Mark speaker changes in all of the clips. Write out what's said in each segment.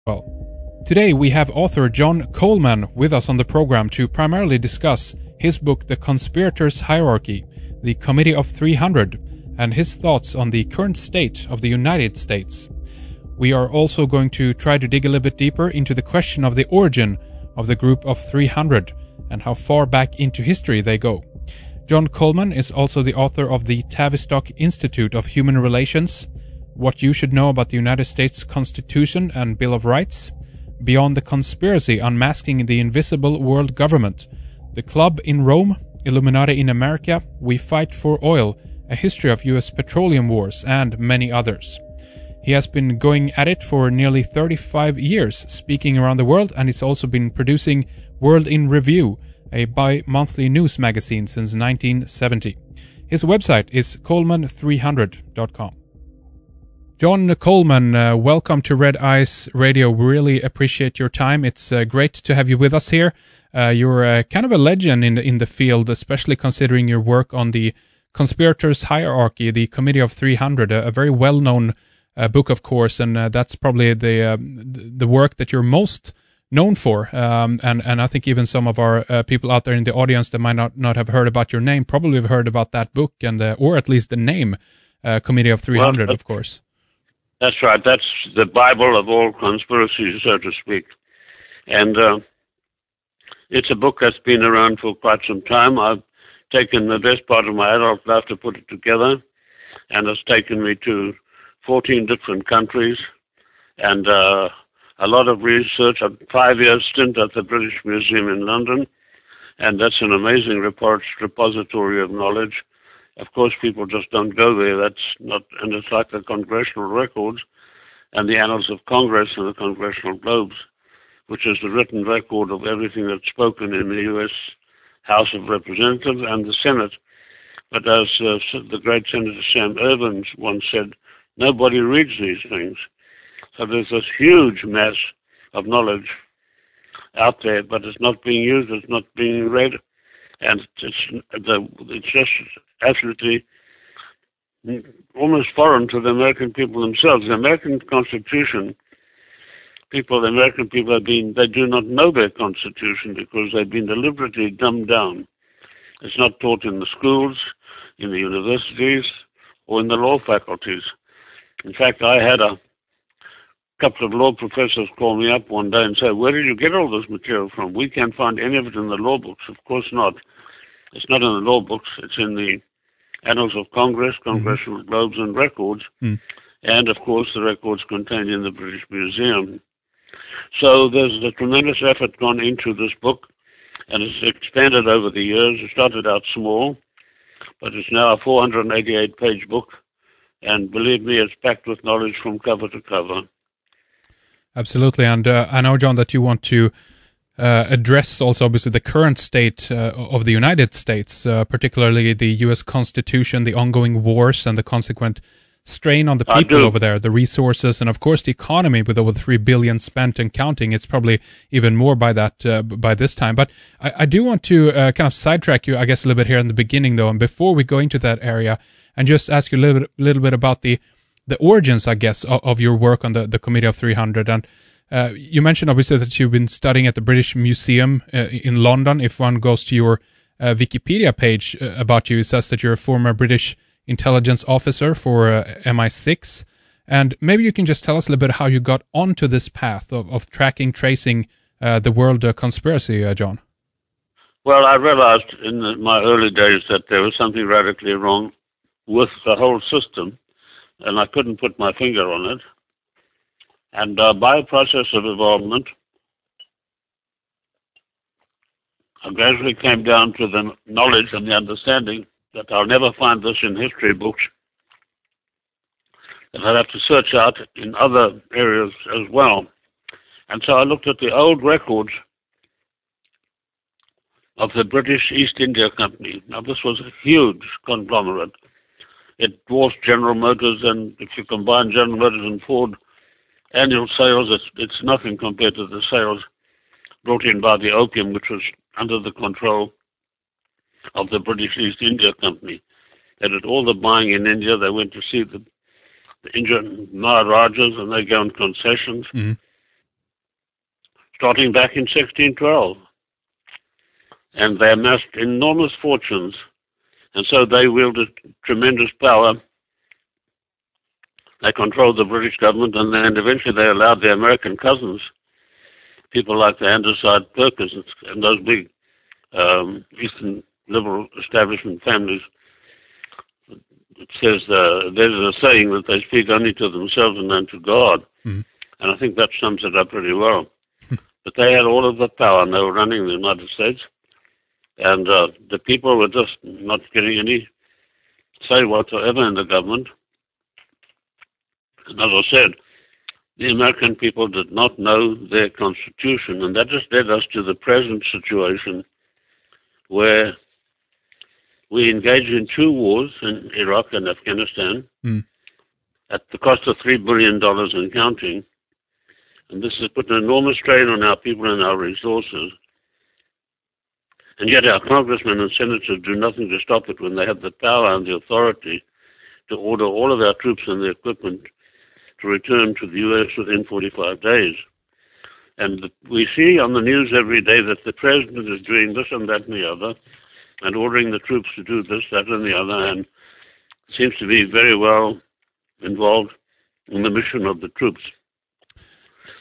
Speaker 1: Well, today we have author John Coleman with us on the program to primarily discuss his book The Conspirators' Hierarchy, the Committee of 300, and his thoughts on the current state of the United States. We are also going to try to dig a little bit deeper into the question of the origin of the group of 300 and how far back into history they go. John Coleman is also the author of the Tavistock Institute of Human Relations, What You Should Know About the United States Constitution and Bill of Rights, Beyond the Conspiracy Unmasking the Invisible World Government, The Club in Rome, Illuminati in America, We Fight for Oil, A History of U.S. Petroleum Wars, and many others. He has been going at it for nearly 35 years, speaking around the world, and he's also been producing World in Review, a bi-monthly news magazine since 1970. His website is coleman300.com. John Coleman, welcome to Red Eyes Radio. We really appreciate your time. It's great to have you with us here. You're kind of a legend in the field, especially considering your work on the Conspirators' Hierarchy, the Committee of 300, a very well-known book, of course, and that's probably the work that you're most known for. And I think even some of our people out there in the audience that might not have heard about your name probably have heard about that book and or at least the name Committee of 300, of course.
Speaker 2: That's right. That's the Bible of all conspiracies, so to speak. And it's a book that's been around for quite some time. I've taken the best part of my adult life to put it together, and it's taken me to 14 different countries and a lot of research. A 5-year stint at the British Museum in London, and that's an amazing repository of knowledge. Of course, people just don't go there. That's not, and it's like the congressional records and the annals of Congress and the congressional globes, which is the written record of everything that's spoken in the U.S. House of Representatives and the Senate. But as the great Senator Sam Ervin once said, nobody reads these things. So there's this huge mass of knowledge out there, but it's not being used, it's not being read, and it's just absolutely almost foreign to the American people themselves. The American Constitution, the American people they do not know their Constitution because they've been deliberately dumbed down. It's not taught in the schools, in the universities, or in the law faculties. In fact, I had a couple of law professors call me up one day and say, where did you get all this material from? We can't find any of it in the law books. Of course not. It's not in the law books. It's in the annals of Congress, congressional globes and records, and, of course, the records contained in the British Museum. So there's a tremendous effort gone into this book, and it's expanded over the years. It started out small, but it's now a 488-page book, and believe me, it's packed with knowledge from cover to cover.
Speaker 1: Absolutely, and I know, John, that you want to address also obviously the current state of the United States, particularly the U.S. Constitution, the ongoing wars and the consequent strain on the people over there, the resources, and of course the economy with over $3 billion spent and counting. It's probably even more by this time. But I do want to kind of sidetrack you, I guess, a little bit here in the beginning, though, and before we go into that area, and just ask you a little bit about the origins, I guess, of your work on the Committee of 300. And you mentioned, obviously, that you've been studying at the British Museum in London. If one goes to your Wikipedia page about you, it says that you're a former British intelligence officer for MI6. And maybe you can just tell us a little bit how you got onto this path of tracing the world conspiracy, John.
Speaker 2: Well, I realized in my early days that there was something radically wrong with the whole system, and I couldn't put my finger on it. And by a process of evolvement, I gradually came down to the knowledge and the understanding that I'll never find this in history books, that I'd have to search out in other areas as well. And so I looked at the old records of the British East India Company. Now, this was a huge conglomerate. It dwarfed General Motors, and if you combine General Motors and Ford annual sales, it's nothing compared to the sales brought in by the opium, which was under the control of the British East India Company. They did all the buying in India. They went to see the Indian Maharajas, and they go on concessions. Mm-hmm. starting back in 1612. And they amassed enormous fortunes, and so they wielded tremendous power. They controlled the British government, and then eventually they allowed their American cousins, people like the Andesite Perkins and those big Eastern liberal establishment families. It says there's a saying that they speak only to themselves and none to God, and I think that sums it up pretty well. But they had all of the power, and they were running the United States, and the people were just not getting any say whatsoever in the government. And as I said, the American people did not know their constitution, and that just led us to the present situation where we engaged in 2 wars in Iraq and Afghanistan at the cost of $3 billion and counting. And this has put an enormous strain on our people and our resources. And yet our congressmen and senators do nothing to stop it when they have the power and the authority to order all of our troops and their equipment to return to the U.S. within 45 days. And we see on the news every day that the president is doing this and that and the other, and ordering the troops to do this, that, and the other, and seems to be very well involved in the mission of the troops.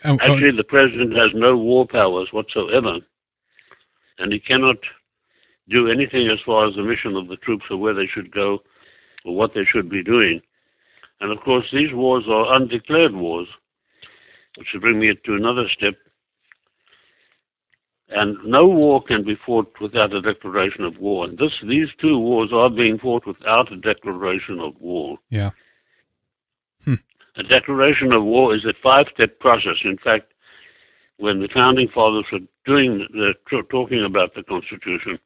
Speaker 2: Actually, the president has no war powers whatsoever, and he cannot do anything as far as the mission of the troops or where they should go or what they should be doing. And of course, these wars are undeclared wars, which will bring me to another step. And no war can be fought without a declaration of war. And these 2 wars are being fought without a declaration of war.
Speaker 1: Yeah.
Speaker 2: A declaration of war is a 5-step process. In fact, when the founding fathers were talking about the Constitution,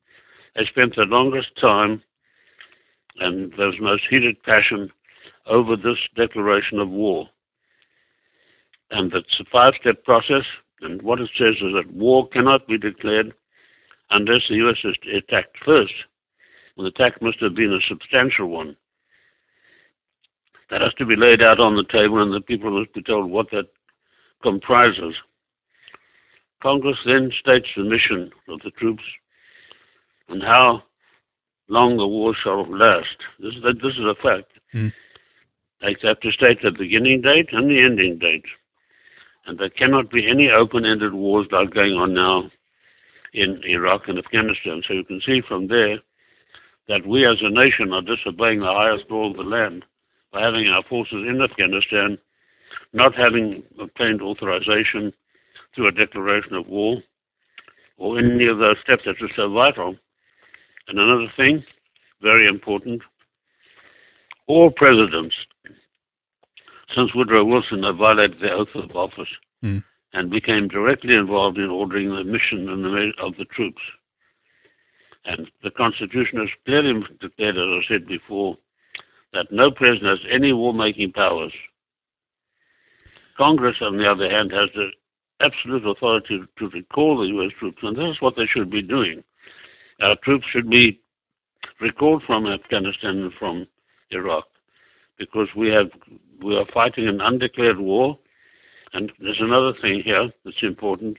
Speaker 2: they spent the longest time and there was most heated passion over this declaration of war. And it's a 5-step process, and what it says is that war cannot be declared unless the U.S. is attacked first. The attack must have been a substantial one. That has to be laid out on the table, and the people must be told what that comprises. Congress then states the mission of the troops and how long the war shall last. This is a fact. They have to state the beginning date and the ending date. And there cannot be any open-ended wars like going on now in Iraq and Afghanistan. So you can see from there that we as a nation are disobeying the highest law of the land by having our forces in Afghanistan, not having obtained authorization through a declaration of war or any of those steps that are so vital. And another thing, very important, all presidents since Woodrow Wilson have violated their oath of office and became directly involved in ordering the mission of the troops. And the Constitution has clearly declared, as I said before, that no president has any war-making powers. Congress, on the other hand, has the absolute authority to recall the U.S. troops, and this is what they should be doing. Our troops should be recalled from Afghanistan and from Iraq, because we are fighting an undeclared war. And there's another thing here that's important.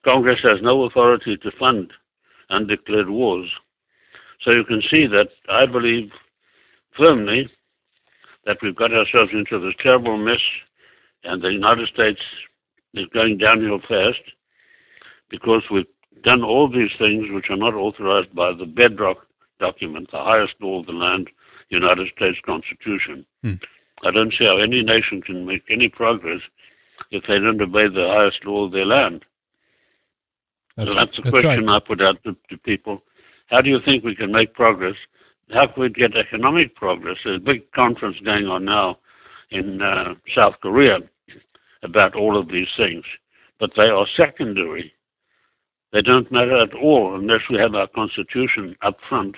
Speaker 2: Congress has no authority to fund undeclared wars. So you can see that I believe firmly that we've got ourselves into this terrible mess, and the United States is going downhill fast because we've done all these things which are not authorized by the bedrock document, the highest law of the land, United States Constitution. I don't see how any nation can make any progress if they don't obey the highest law of their land. That's the question right. I put out to people. How do you think we can make progress? How can we get economic progress? There's a big conference going on now in South Korea about all of these things, but they are secondary. They don't matter at all unless we have our constitution up front.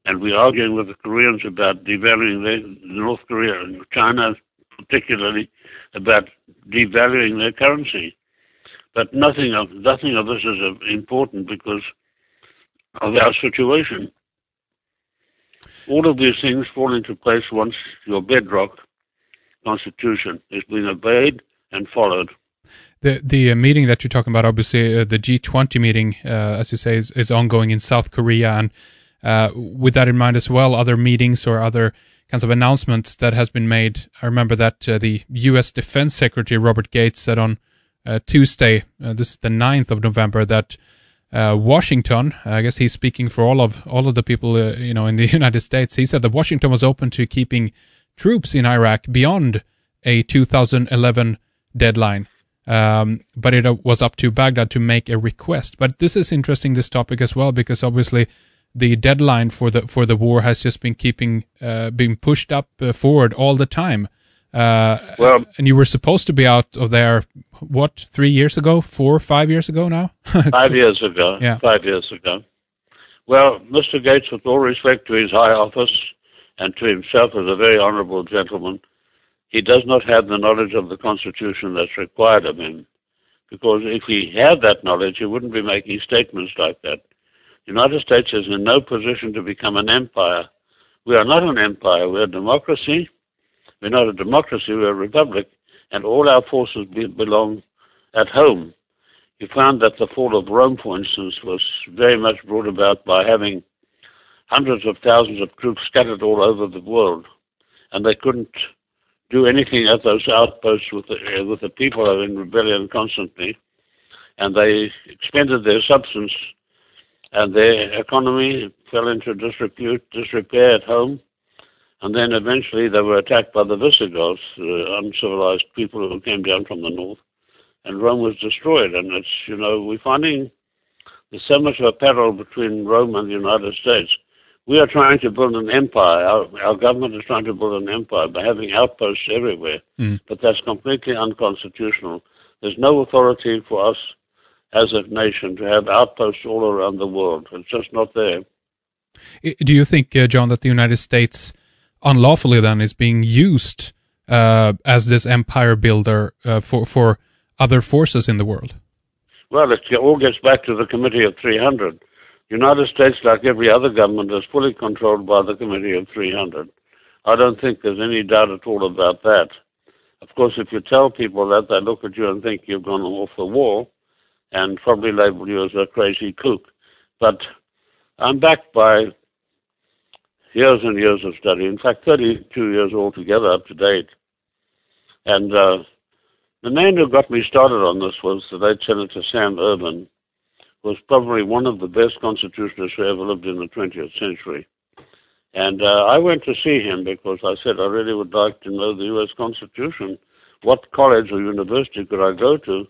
Speaker 2: And we're arguing with the Koreans about devaluing North Korea and China particularly about devaluing their currency. But nothing of this is important because of our situation. All of these things fall into place once your bedrock constitution is being obeyed and followed.
Speaker 1: The meeting that you're talking about, obviously, the G20 meeting, as you say, is ongoing in South Korea, and with that in mind as well, other meetings or other kinds of announcements that has been made. I remember that the U.S. Defense Secretary Robert Gates said on Tuesday, this is the 9th of November, that Washington, I guess he's speaking for all of the people, in the United States. He said that Washington was open to keeping troops in Iraq beyond a 2011 deadline. But it was up to Baghdad to make a request. But this is interesting, this topic as well, because obviously the deadline for the war has just been being pushed up forward all the time. And you were supposed to be out of there, 3 years ago, 4 or 5 years ago now?
Speaker 2: 5 years ago. Yeah. 5 years ago. Well, Mr. Gates, with all respect to his high office and to himself as a very honorable gentleman, he does not have the knowledge of the Constitution that's required of him. Because if he had that knowledge, he wouldn't be making statements like that. The United States is in no position to become an empire. We are not an empire. We're a democracy. We're not a democracy. We're a republic. And all our forces belong at home. You found that the fall of Rome, for instance, was very much brought about by having hundreds of thousands of troops scattered all over the world. And they couldn't do anything at those outposts with the people who are in rebellion constantly, and they expended their substance, and their economy fell into disrepair at home, and then eventually they were attacked by the Visigoths, uncivilized people who came down from the north, and Rome was destroyed. And it's, we're finding there's so much of a parallel between Rome and the United States. We are trying to build an empire. Our government is trying to build an empire by having outposts everywhere. But that's completely unconstitutional. There's no authority for us as a nation to have outposts all around the world. It's just not there.
Speaker 1: Do you think, John, that the United States unlawfully then is being used as this empire builder for other forces in the world?
Speaker 2: Well, it all gets back to the Committee of 300. The United States, like every other government, is fully controlled by the Committee of 300. I don't think there's any doubt at all about that. Of course, if you tell people that, they look at you and think you've gone off the wall and probably label you as a crazy kook. But I'm backed by years and years of study, in fact, 32 years altogether up to date. And the man who got me started on this was the late Senator Sam Ervin, was probably one of the best constitutionalists who ever lived in the 20th century. And I went to see him because I said I really would like to know the U.S. Constitution. What college or university could I go to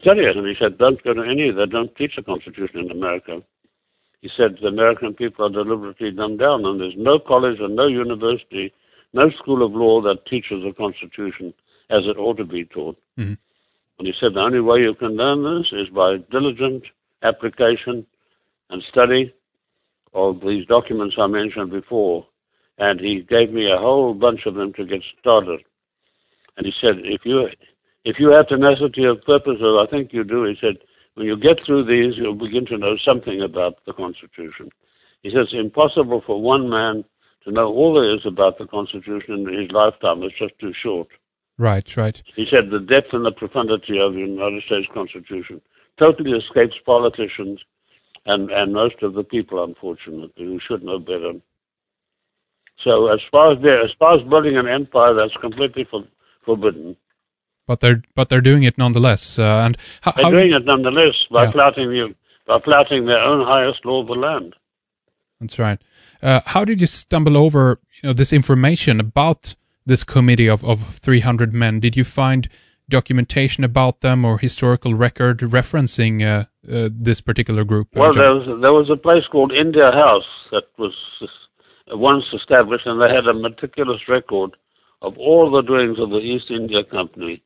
Speaker 2: study it? And he said, don't go to any. They don't teach the Constitution in America. He said the American people are deliberately dumbed down, and there's no college and no university, no school of law that teaches the Constitution as it ought to be taught. Mm-hmm. And he said the only way you can learn this is by diligent application and study of these documents I mentioned before. And he gave me a whole bunch of them to get started. And he said, if you have tenacity of purpose, as I think you do, he said, when you get through these, you'll begin to know something about the Constitution. He says it's impossible for one man to know all there is about the Constitution in his lifetime. It's just too short.
Speaker 1: Right, right.
Speaker 2: He said the depth and the profundity of the United States Constitution totally escapes politicians and most of the people, unfortunately, who should know better. So as far as building an empire, that's completely forbidden.
Speaker 1: But they're doing it nonetheless. And
Speaker 2: they're doing it nonetheless by flouting their own highest law of the land.
Speaker 1: That's right. How did you stumble over this information about this committee of 300 men? Did you find documentation about them or historical record referencing this particular group?
Speaker 2: Well, there was a place called India House that was once established, and they had a meticulous record of all the doings of the East India Company.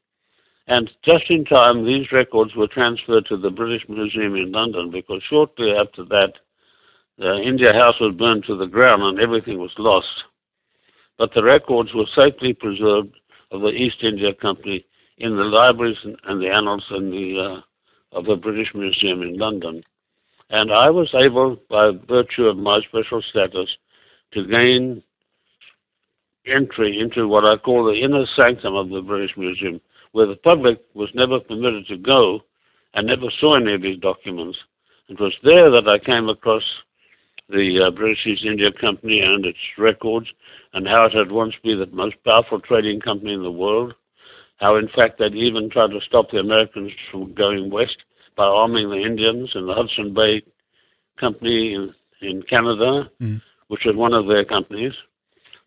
Speaker 2: And just in time, these records were transferred to the British Museum in London, because shortly after that, the India House was burned to the ground and everything was lost. But the records were safely preserved of the East India Company in the libraries and the annals of the British Museum in London. And I was able, by virtue of my special status, to gain entry into what I call the inner sanctum of the British Museum, where the public was never permitted to go and never saw any of these documents. It was there that I came across the British East India Company and its records, and how it had once been the most powerful trading company in the world, how in fact they'd even tried to stop the Americans from going west by arming the Indians, and the Hudson Bay Company in Canada, which was one of their companies.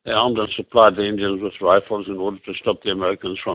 Speaker 2: They armed and supplied the Indians with rifles in order to stop the Americans from